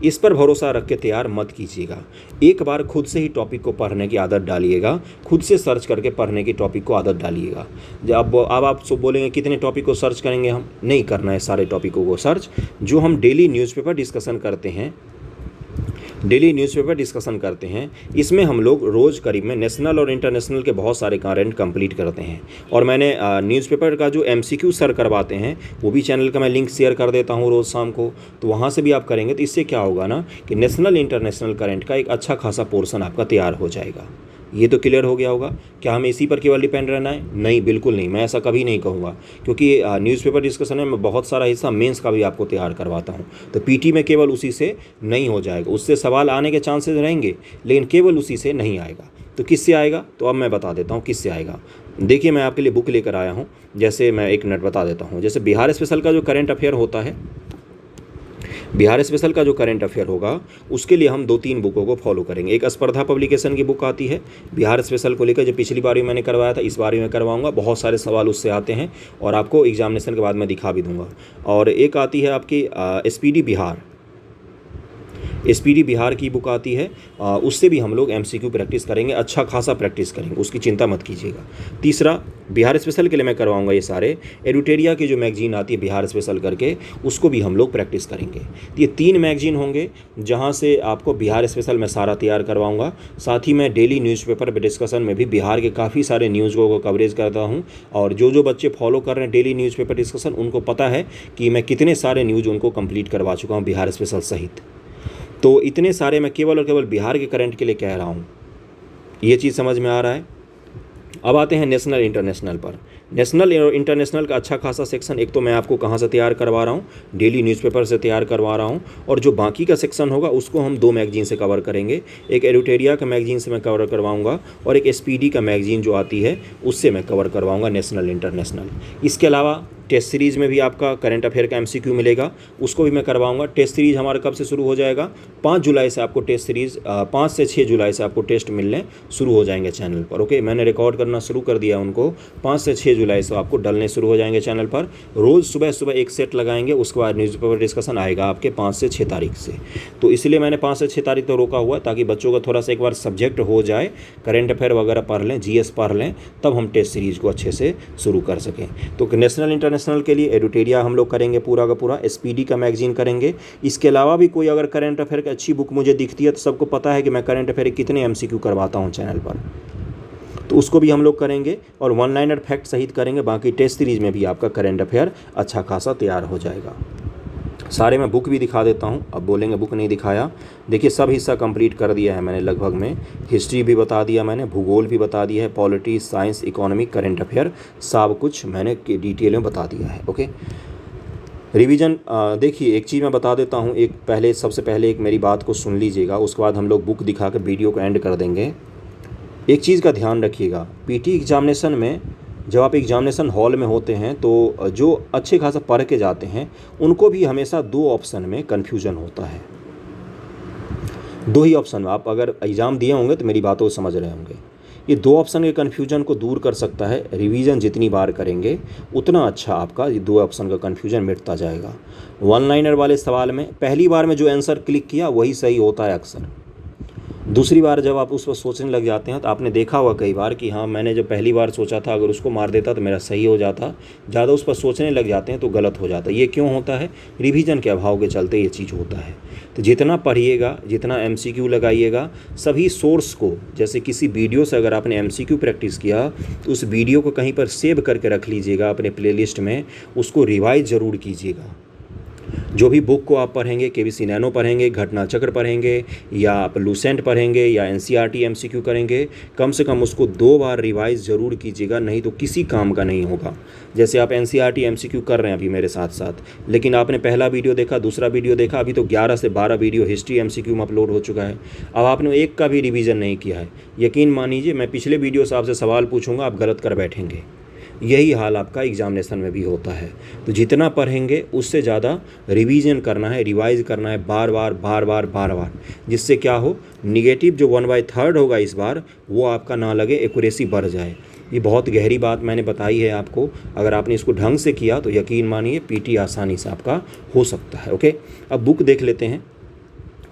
Speaker 1: इस पर भरोसा रख के तैयार मत कीजिएगा। एक बार खुद से ही टॉपिक को पढ़ने की आदत डालिएगा, खुद से सर्च करके पढ़ने की टॉपिक को आदत डालिएगा। अब आप सब बोलेंगे कितने टॉपिक को सर्च करेंगे, हम नहीं करना है सारे टॉपिकों को सर्च। जो हम डेली न्यूज़पेपर डिस्कशन करते हैं डेली न्यूज़पेपर डिस्कशन करते हैं। इसमें हम लोग रोज़ करीब में नेशनल और इंटरनेशनल के बहुत सारे करंट कंप्लीट करते हैं। और मैंने न्यूज़पेपर का जो MCQ सर करवाते हैं वो भी चैनल का मैं लिंक शेयर कर देता हूँ रोज़ शाम को, तो वहाँ से भी आप करेंगे तो इससे क्या होगा ना कि नेशनल इंटरनेशनल करंट का एक अच्छा खासा पोर्शन आपका तैयार हो जाएगा। ये तो क्लियर हो गया होगा। क्या हमें इसी पर केवल डिपेंड रहना है? नहीं, बिल्कुल नहीं, मैं ऐसा कभी नहीं कहूँगा, क्योंकि न्यूज़पेपर डिस्कशन में मैं बहुत सारा हिस्सा मेंस का भी आपको तैयार करवाता हूँ। तो PT में केवल उसी से नहीं हो जाएगा, उससे सवाल आने के चांसेस रहेंगे, लेकिन केवल उसी से नहीं आएगा। तो किससे आएगा? तो अब मैं बता देता हूँ किससे आएगा। देखिए, मैं आपके लिए बुक लेकर आया हूँ। जैसे मैं 1 मिनट बता देता हूँ। जैसे बिहार स्पेशल का जो करंट अफेयर होता है, बिहार स्पेशल का जो करंट अफेयर होगा उसके लिए हम 2-3 बुकों को फॉलो करेंगे। एक स्पर्धा पब्लिकेशन की बुक आती है बिहार स्पेशल को लेकर, जो पिछली बार भी मैंने करवाया था, इस बार भी मैं करवाऊंगा। बहुत सारे सवाल उससे आते हैं और आपको एग्जामिनेशन के बाद मैं दिखा भी दूंगा। और एक आती है आपकी SPD बिहार की बुक आती है, उससे भी हम लोग MCQ प्रैक्टिस करेंगे, अच्छा खासा प्रैक्टिस करेंगे, उसकी चिंता मत कीजिएगा। तीसरा, बिहार स्पेशल के लिए मैं करवाऊंगा ये सारे एडुटेरिया की जो मैगजीन आती है बिहार स्पेशल करके, उसको भी हम लोग प्रैक्टिस करेंगे। ये 3 मैगजीन होंगे जहाँ से आपको बिहार स्पेशल में सारा तैयार करवाऊँगा। साथ ही मैं डेली न्यूज़पेपर पर डिस्कशन में भी बिहार के काफ़ी सारे न्यूज़ों को कवरेज करता हूँ। और जो बच्चे फॉलो कर रहे हैं डेली न्यूज़पेपर डिस्कशन, उनको पता है कि मैं कितने सारे न्यूज़ उनको कंप्लीट करवा चुका हूँ बिहार स्पेशल सहित। तो इतने सारे मैं केवल और केवल बिहार के करंट के लिए कह रहा हूँ। ये चीज़ समझ में आ रहा है? अब आते हैं नेशनल इंटरनेशनल पर। नेशनल और इंटरनेशनल का अच्छा खासा सेक्शन एक तो मैं आपको कहाँ से तैयार करवा रहा हूँ, डेली न्यूज़पेपर से तैयार करवा रहा हूँ। और जो बाकी का सेक्शन होगा उसको हम 2 मैगजीन से कवर करेंगे। एक एडुटेरिया का मैगजीन से मैं कवर करवाऊँगा और एक SPD का मैगजीन जो आती है उससे मैं कवर करवाऊँगा नेशनल इंटरनेशनल। इसके अलावा टेस्ट सीरीज़ में भी आपका करंट अफेयर का MCQ मिलेगा, उसको भी मैं करवाऊंगा। टेस्ट सीरीज़ हमारा कब से शुरू हो जाएगा? 5 जुलाई से आपको टेस्ट सीरीज़ 5 से 6 जुलाई से आपको टेस्ट मिलने शुरू हो जाएंगे चैनल पर। ओके, मैंने रिकॉर्ड करना शुरू कर दिया उनको। 5 से 6 जुलाई से आपको डलने शुरू हो जाएंगे चैनल पर। रोज़ सुबह एक सेट लगाएंगे, उसके बाद न्यूज़पेपर डिस्कशन आएगा आपके 5 से 6 तारीख से। तो इसलिए मैंने 5 से 6 तारीख तो रोका हुआ, ताकि बच्चों का थोड़ा सा एक बार सब्जेक्ट हो जाए, करंट अफेयर वगैरह पढ़ लें, GS पढ़ लें, तब हम टेस्ट सीरीज़ को अच्छे से शुरू कर सकें। तो नेशनल इंटरनेशनल के लिए एडुटेरिया हम लोग करेंगे पूरा का पूरा, SPD का मैगजीन करेंगे। इसके अलावा भी कोई अगर करंट अफेयर की अच्छी बुक मुझे दिखती है, तो सबको पता है कि मैं करंट अफेयर कितने MCQ करवाता हूँ चैनल पर, तो उसको भी हम लोग करेंगे और 1 लाइनर फैक्ट सहित करेंगे। बाकी टेस्ट सीरीज में भी आपका करंट अफेयर अच्छा खासा तैयार हो जाएगा। सारे मैं बुक भी दिखा देता हूँ। अब बोलेंगे बुक नहीं दिखाया। देखिए, सब हिस्सा कंप्लीट कर दिया है मैंने लगभग में। हिस्ट्री भी बता दिया मैंने, भूगोल भी बता दिया है, polity, science, economic, current affair, सब कुछ मैंने डिटेल में बता दिया है। ओके, रिवीजन देखिए, एक चीज़ मैं बता देता हूँ। सबसे पहले एक मेरी बात को सुन लीजिएगा, उसके बाद हम लोग बुक दिखा कर वीडियो को एंड कर देंगे। एक चीज़ का ध्यान रखिएगा, PT एग्जामिनेशन में जब आप एग्जामिनेशन हॉल में होते हैं तो जो अच्छे खासा पढ़ के जाते हैं उनको भी हमेशा 2 ऑप्शन में कन्फ्यूजन होता है। 2 ही ऑप्शन में आप अगर एग्ज़ाम दिए होंगे तो मेरी बातों को समझ रहे होंगे। ये 2 ऑप्शन के कन्फ्यूजन को दूर कर सकता है रिवीजन। जितनी बार करेंगे उतना अच्छा आपका ये 2 ऑप्शन का कन्फ्यूजन मिटता जाएगा। 1 लाइनर वाले सवाल में पहली बार में जो आंसर क्लिक किया वही सही होता है अक्सर। दूसरी बार जब आप उस पर सोचने लग जाते हैं तो आपने देखा होगा कई बार कि हाँ, मैंने जो पहली बार सोचा था अगर उसको मार देता तो मेरा सही हो जाता। ज़्यादा उस पर सोचने लग जाते हैं तो गलत हो जाता है। ये क्यों होता है? रिवीजन के अभाव के चलते ये चीज़ होता है। तो जितना पढ़िएगा, जितना MCQ लगाइएगा, सभी सोर्स को, जैसे किसी वीडियो से अगर आपने MCQ प्रैक्टिस किया तो उस वीडियो को कहीं पर सेव करके रख लीजिएगा अपने प्लेलिस्ट में, उसको रिवाइज ज़रूर कीजिएगा। जो भी बुक को आप पढ़ेंगे, KBC नैनो पढ़ेंगे, घटना चक्र पढ़ेंगे, या आप लूसेंट पढ़ेंगे, या NCERT MCQ करेंगे, कम से कम उसको 2 बार रिवाइज ज़रूर कीजिएगा, नहीं तो किसी काम का नहीं होगा। जैसे आप NCERT MCQ कर रहे हैं अभी मेरे साथ साथ, लेकिन आपने पहला वीडियो देखा, दूसरा वीडियो देखा, अभी तो 11 से 12 वीडियो हिस्ट्री MCQ में अपलोड हो चुका है। अब आपने एक का भी रिवीजन नहीं किया है। यकीन मानिए, मैं पिछले वीडियो से आपसे सवाल पूछूंगा, आप गलत कर बैठेंगे। यही हाल आपका एग्जामिनेशन में भी होता है। तो जितना पढ़ेंगे उससे ज़्यादा रिवीजन करना है, रिवाइज करना है, बार बार, जिससे क्या हो, निगेटिव जो 1/3 होगा इस बार वो आपका ना लगे, एक्यूरेसी बढ़ जाए। ये बहुत गहरी बात मैंने बताई है आपको। अगर आपने इसको ढंग से किया तो यकीन मानिए PT आसानी से आपका हो सकता है। ओके, अब बुक देख लेते हैं।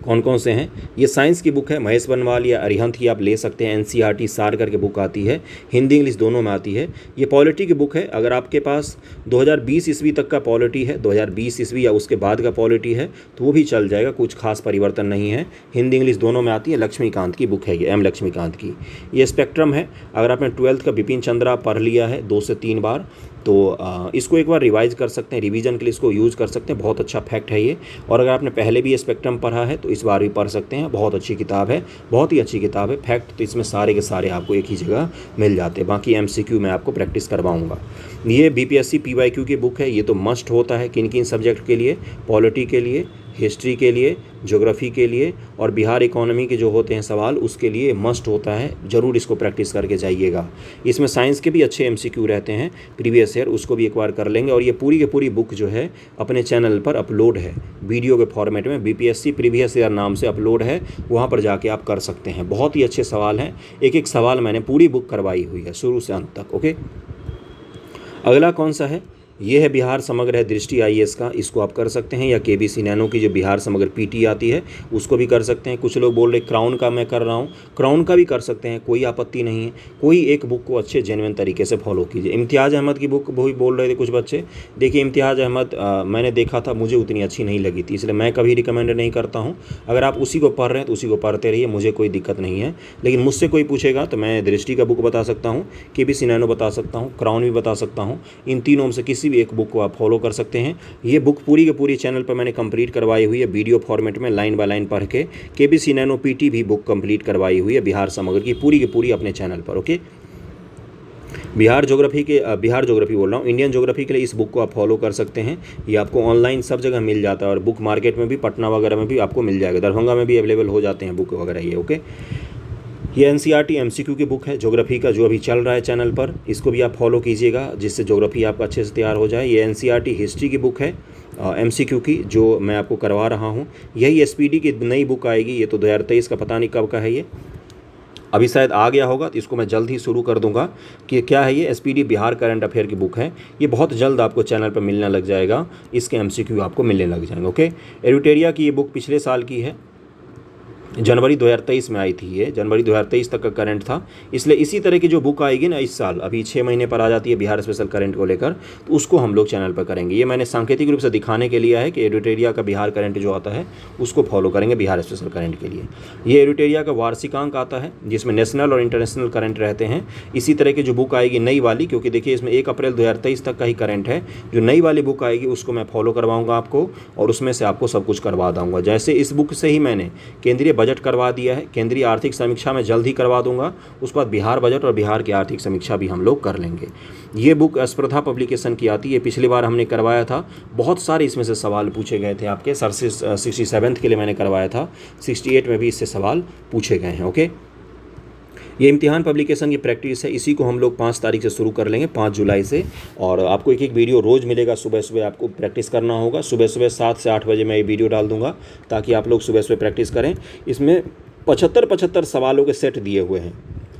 Speaker 1: कौन कौन से हैं। ये साइंस की बुक है, महेश बनवाल या अरिहंत की आप ले सकते हैं। एनसीईआरटी सार करके बुक आती है, हिंदी इंग्लिश दोनों में आती है। ये पॉलिटी की बुक है, अगर आपके पास 2020 ईस्वी तक का पॉलिटी है, 2020 ईस्वी या उसके बाद का पॉलिटी है तो वो भी चल जाएगा, कुछ खास परिवर्तन नहीं है। हिंदी इंग्लिश दोनों में आती है। लक्ष्मीकांत की बुक है ये, एम लक्ष्मीकांत की। ये स्पेक्ट्रम है, अगर आपने 12th का बिपिन चंद्रा पढ़ लिया है 2 से 3 बार तो इसको एक बार रिवाइज कर सकते हैं, रिवीजन के लिए इसको यूज़ कर सकते हैं। बहुत अच्छा फैक्ट है ये। और अगर आपने पहले भी ये स्पेक्ट्रम पढ़ा है तो इस बार भी पढ़ सकते हैं। बहुत अच्छी किताब है, बहुत ही अच्छी किताब है। फैक्ट तो इसमें सारे के सारे आपको एक ही जगह मिल जाते हैं। बाकी MCQ मैं आपको प्रैक्टिस करवाऊँगा। ये BPSC PYQ की बुक है, ये तो मस्ट होता है किन किन सब्जेक्ट के लिए, पॉलिटी के लिए, हिस्ट्री के लिए, ज्योग्राफी के लिए और बिहार इकोनॉमी के जो होते हैं सवाल उसके लिए मस्ट होता है। ज़रूर इसको प्रैक्टिस करके जाइएगा। इसमें साइंस के भी अच्छे MCQ रहते हैं प्रीवियस ईयर, उसको भी एक बार कर लेंगे। और ये पूरी की पूरी बुक जो है अपने चैनल पर अपलोड है वीडियो के फॉर्मेट में, BPSC प्रीवियस ईयर नाम से अपलोड है, वहाँ पर जाके आप कर सकते हैं। बहुत ही अच्छे सवाल हैं, एक एक सवाल मैंने पूरी बुक करवाई हुई है शुरू से अंत तक। ओके, अगला कौन सा है, ये है बिहार समग्र है दृष्टि IAS का, इसको आप कर सकते हैं। या KBC नैनो की जो बिहार समग्र PT आती है उसको भी कर सकते हैं। कुछ लोग बोल रहे क्राउन का मैं कर रहा हूँ, क्राउन का भी कर सकते हैं, कोई आपत्ति नहीं है। कोई एक बुक को अच्छे जेन्युइन तरीके से फॉलो कीजिए। इम्तियाज़ अहमद की बुक भी बोल रहे थे कुछ बच्चे। देखिए इम्तियाज़ अहमद मैंने देखा था, मुझे उतनी अच्छी नहीं लगी थी, इसलिए मैं कभी रिकमेंड नहीं करता हूँ। अगर आप उसी को पढ़ रहे हैं तो उसी को पढ़ते रहिए, मुझे कोई दिक्कत नहीं है। लेकिन मुझसे कोई पूछेगा तो मैं दृष्टि का बुक बता सकता हूँ, KBC नैनो बता सकता हूँ, क्राउन भी बता सकता हूँ। इन तीनों में से किसी भी एक बुक को आप फॉलो कर सकते हैं। ये बुक पूरी के पूरी चैनल पर मैंने कंप्लीट करवाई हुई है वीडियो फॉर्मेट में, लाइन बाय लाइन पढ़ के। KBC नैनो PT भी बुक कंप्लीट करवाई हुई है बिहार समग्र की पूरी अपने चैनल पर। ओके, बिहार ज्योग्राफी बोल रहा हूँ, इंडियन ज्योग्राफी के लिए इस बुक को आप फॉलो कर सकते हैं। ये आपको ऑनलाइन सब जगह मिल जाता है और बुक मार्केट में भी, पटना वगैरह में भी आपको मिल जाएगा, दरभंगा में भी अवेलेबल हो जाते हैं बुक वगैरह ये। ओके, ये NCERT MCQ की बुक है ज्योग्राफी का, जो अभी चल रहा है चैनल पर, इसको भी आप फॉलो कीजिएगा जिससे ज्योग्राफी आपका अच्छे से तैयार हो जाए। ये NCERT हिस्ट्री की बुक है MCQ की, जो मैं आपको करवा रहा हूँ। यही SPD की नई बुक आएगी, ये तो 2023 का पता नहीं कब का है, ये अभी शायद आ गया होगा तो इसको मैं जल्द ही शुरू कर दूंगा। कि क्या है ये SPD बिहार करंट अफेयर की बुक है, ये बहुत जल्द आपको चैनल पर मिलने लग जाएगा, इसके MCQ आपको मिलने लग जाएंगे। ओके, एरिटेरिया की ये बुक पिछले साल की है, जनवरी 2023 में आई थी, ये जनवरी 2023 तक का करंट था। इसलिए इसी तरह की जो बुक आएगी ना इस साल, अभी 6 महीने पर आ जाती है बिहार स्पेशल करंट को लेकर, तो उसको हम लोग चैनल पर करेंगे। ये मैंने सांकेतिक रूप से दिखाने के लिए है कि एडिटेरिया का बिहार करंट जो आता है उसको फॉलो करेंगे बिहार स्पेशल करंट के लिए। ये एडिटेरिया का वार्षिकांक आता है जिसमें नेशनल और इंटरनेशनल करंट रहते हैं। इसी तरह की जो बुक आएगी नई वाली, क्योंकि देखिए इसमें 1 अप्रैल 2023 तक का ही करंट है, जो नई वाली बुक आएगी उसको मैं फॉलो करवाऊँगा आपको और उसमें से आपको सब कुछ करवा दूँगा। जैसे इस बुक से ही मैंने केंद्रीय बजट करवा दिया है, केंद्रीय आर्थिक समीक्षा में जल्द ही करवा दूंगा, उसके बाद बिहार बजट और बिहार की आर्थिक समीक्षा भी हम लोग कर लेंगे। ये बुक स्पर्धा पब्लिकेशन की आती है, पिछली बार हमने करवाया था, बहुत सारे इसमें से सवाल पूछे गए थे आपके सर से। 67th के लिए मैंने करवाया था, 68 में भी इससे सवाल पूछे गए हैं। ओके, ये इम्तिहान पब्लिकेशन की प्रैक्टिस है, इसी को हम लोग 5 तारीख से शुरू कर लेंगे, 5 जुलाई से। और आपको एक वीडियो रोज़ मिलेगा, सुबह सुबह आपको प्रैक्टिस करना होगा। सुबह 7 से 8 बजे मैं ये वीडियो डाल दूंगा ताकि आप लोग सुबह सुबह प्रैक्टिस करें। इसमें 75 सवालों के सेट दिए हुए हैं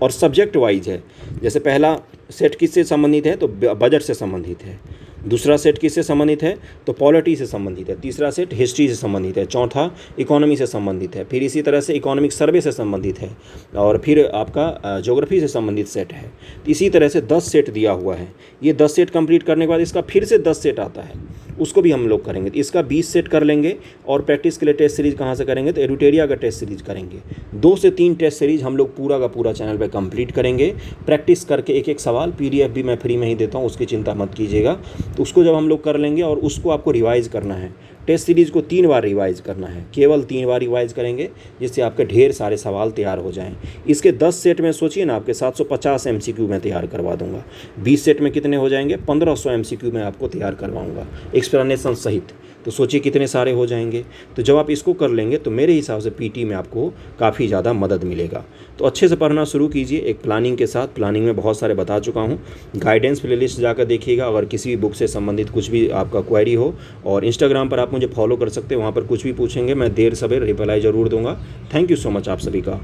Speaker 1: और सब्जेक्ट वाइज है। जैसे पहला सेट किससे संबंधित है तो बजट से संबंधित है, दूसरा सेट किससे संबंधित है तो पॉलिटी से संबंधित है, तीसरा सेट हिस्ट्री से संबंधित है, चौथा इकोनॉमी से संबंधित है, फिर इसी तरह से इकोनॉमिक सर्वे से संबंधित है और फिर आपका ज्योग्राफी से संबंधित सेट है। इसी तरह से 10 सेट दिया हुआ है। ये 10 सेट कंप्लीट करने के बाद इसका फिर से 10 सेट आता है, उसको भी हम लोग करेंगे। तो इसका 20 सेट कर लेंगे। और प्रैक्टिस के लिए टेस्ट सीरीज कहाँ से करेंगे तो एडिटेरिया का टेस्ट सीरीज करेंगे। 2 से 3 टेस्ट सीरीज हम लोग पूरा का पूरा चैनल पे कंप्लीट करेंगे, प्रैक्टिस करके एक एक सवाल। PDF भी मैं फ्री में ही देता हूँ, उसकी चिंता मत कीजिएगा। तो उसको जब हम लोग कर लेंगे और उसको आपको रिवाइज़ करना है, टेस्ट सीरीज़ को 3 बार रिवाइज़ करना है, केवल 3 बार रिवाइज़ करेंगे जिससे आपके ढेर सारे सवाल तैयार हो जाएं। इसके 10 सेट में सोचिए ना, आपके 750 MCQ में तैयार करवा दूंगा। 20 सेट में कितने हो जाएंगे 1500 MCQ में आपको तैयार करवाऊंगा एक्सप्लेनेशन सहित। तो सोचिए कितने सारे हो जाएंगे। तो जब आप इसको कर लेंगे तो मेरे हिसाब से PT में आपको काफ़ी ज़्यादा मदद मिलेगा। तो अच्छे से पढ़ना शुरू कीजिए एक प्लानिंग के साथ। प्लानिंग में बहुत सारे बता चुका हूँ, गाइडेंस प्लेलिस्ट जाकर देखिएगा अगर किसी भी बुक से संबंधित कुछ भी आपका क्वेरी हो। और इंस्टाग्राम पर आप मुझे फॉलो कर सकते हैं, वहाँ पर कुछ भी पूछेंगे मैं देर सवेर रिप्लाई ज़रूर दूंगा। थैंक यू सो मच आप सभी का।